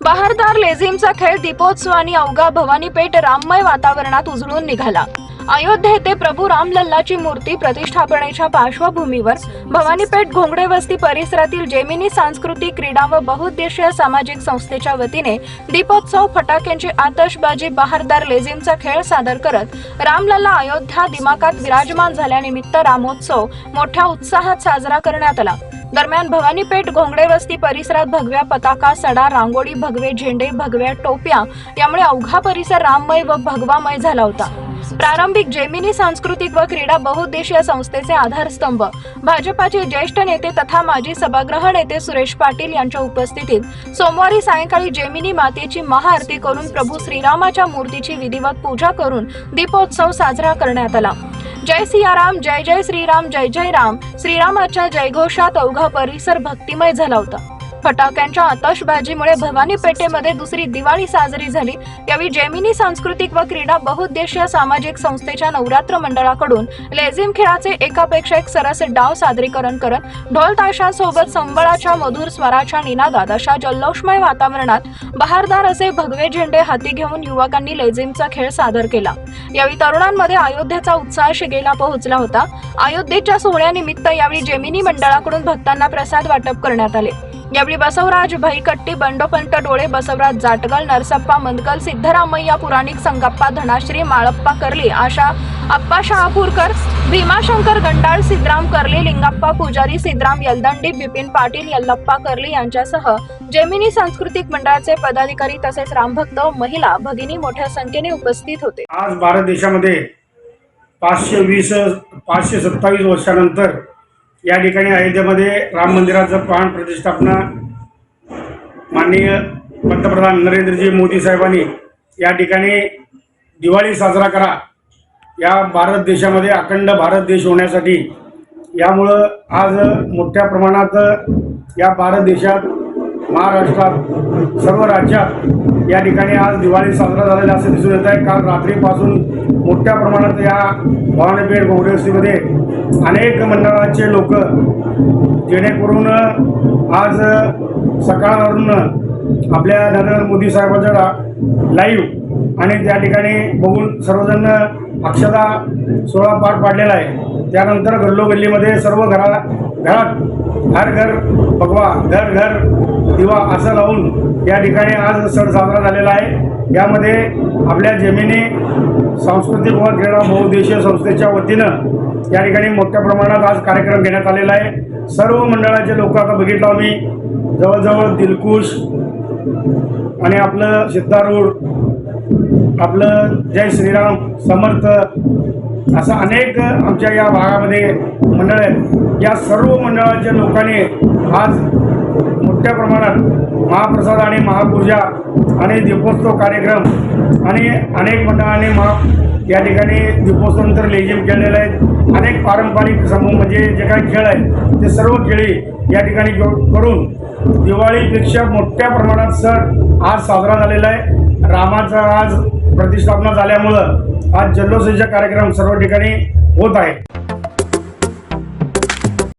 बहारदार लेझिमचा खेळ दीपोत्सवानी अवघा भवानीपेठ राममय वातावरणात उजळून निघाला। अयोध्ये येथे प्रभू रामलल्लाची मूर्ती प्रतिष्ठापनेच्या पार्श्वभूमीवर भवानीपेठ घोंगडे वस्ती परिसरातील जेमिनी सांस्कृतिक क्रीडा व बहुउद्देशीय सामाजिक संस्थेच्या वतीने दीपोत्सव फटाक्यांची आतषबाजी बहारदार लेझिमचा खेळ सादर करत रामलल्ला अयोध्या दिमाकात विराजमान झाल्यानिमित्त रामोत्सव मोठ्या उत्साहात साजरा करण्यात आला। दरम्यान भवानीपेठ घोंगडे वस्ती परिसरात भगव्या पताका, सडा, रांगोळी, भगवे झेंडे, भगव्या टोप्या यामुळे अवघा परिसर राममय व भगवामय झाला होता। प्रारंभिक जेमिनी सांस्कृतिक व क्रीडा बहुउद्देशीय संस्थेचे आधारस्तंभ भाजपाचे ज्येष्ठ नेते तथा माजी सभागृह नेते सुरेश पाटील यांच्या उपस्थितीत सोमवारी सायंकाळी जेमिनी मातेची महाआरती करून प्रभू श्रीरामाच्या मूर्तीची विधिवत पूजा करून दीपोत्सव साजरा करण्यात आला। जय सियाराम, जय जय श्रीराम, जय जय राम, श्रीरामाच्या जयघोषात अवघा परिसर भक्तिमय झाला होता। फटाक्यांच्या आतषबाजीमुळे भवानी पेठेमध्ये दुसरी दिवाळी साजरी झाली। यावेळी जेमिनी सांस्कृतिक व क्रीडा बहुउद्देशीय सामाजिक संस्थेच्या नवरात्र मंडळाकडून लेझिम खेळाचे एकापेक्षा एक सरस डाव सादरीकरण करत ढोल ताशासोबत संबळाच्या मधुर स्वराच्या निनादात अशा जल्लोषमय वातावरणात बहारदार असे भगवे झेंडे हाती घेऊन युवकांनी लेझिमचा खेळ सादर केला। यावेळी तरुणांमध्ये अयोध्येचा उत्साह शिगेला पोहोचला होता। अयोध्येच्या सोहळ्यानिमित्त यावेळी जेमिनी मंडळाकडून भक्तांना प्रसाद वाटप करण्यात आले। यावेळी बसवराज भईकट्टी, बंडोपंत डोळे, बसवराज जाटगल, नरसप्पा मंदकल, सिद्धरामय्या पुराणिक, संगप्पा धनाश्री, माळप्पा करली, आशा अप्पा शहापूरकर, भीमाशंकर गंडाळ, सिद्धराम करली, लिंगप्पा पुजारी, सिद्धराम यलदंडी, बिपिन पाटील, यल्लप्पा करली यांच्यासह जेमिनी सांस्कृतिक मंडळाचे पदाधिकारी तसेच रामभक्त व महिला भगिनी मोठ्या संख्येने उपस्थित होते। आज भारत देशामध्ये 527 वर्षानंतर या ठिकाणी अयोध्येमध्ये राम मंदिराचं प्राण प्रतिष्ठापना माननीय पंतप्रधान नरेंद्रजी मोदी साहेबांनी या ठिकाणी दिवाळी साजरा करा, या भारत देशामध्ये अखंड भारत देश होण्यासाठी यामुळं आज मोठ्या प्रमाणात या भारत देशात महाराष्ट्रात सर्व राज्यात या ठिकाणी आज दिवाळी साजरा झालेला असे दिसून येत आहे। काल रात्रीपासून मोठ्या प्रमाणात या भवानीपेठ घोंगडे वस्तीमध्ये अनेक मंडळाचे लोक जेणेकरून आज सकाळवरून आपल्या नरेंद्र मोदी साहेबांचा लाईव्ह आणि त्या ठिकाणी बघून सर्वजण अक्षता सोहळा पार पाडलेला आहे। त्यानंतर गल्लोगल्लीमध्ये सर्व घरात घर घर भगवा, घर घर दिवा असं लावून या ठिकाणी आज सण साजरा झालेला आहे। यामध्ये आपल्या जेमिनी सांस्कृतिक व क्रीडा बहुउद्देशीय संस्थेच्या वतीनं या ठिकाणी मोठ्या प्रमाणात आज कार्यक्रम घेण्यात आलेला आहे। सर्व मंडळाचे लोक आता बघितलं आम्ही जवळजवळ दिलखुश आणि आपलं सिद्धारूढ, आपलं जय श्रीराम समर्थ असं अनेक आमच्या या भागामध्ये मंडळ आहेत। या सर्व मंडळाच्या लोकांनी आज मोठ्या प्रमाणात महाप्रसाद आणि महापूजा आणि दीपोत्सव कार्यक्रम आणि अनेक मंडळांनी या ठिकाणी दीपोत्सवानंतर लेझिम खेळलेले आहेत। अनेक पारंपरिक समूह म्हणजे जे काही खेळ आहेत ते सर्व खेळी या ठिकाणी करून दिवाळीपेक्षा मोठ्या प्रमाणात सण आज साजरा झालेला आहे। रामाचा आज प्रतिष्ठापना झाल्यामुळं आज जल्लोषाचे कार्यक्रम सर्व ठिकाणी होत आहे।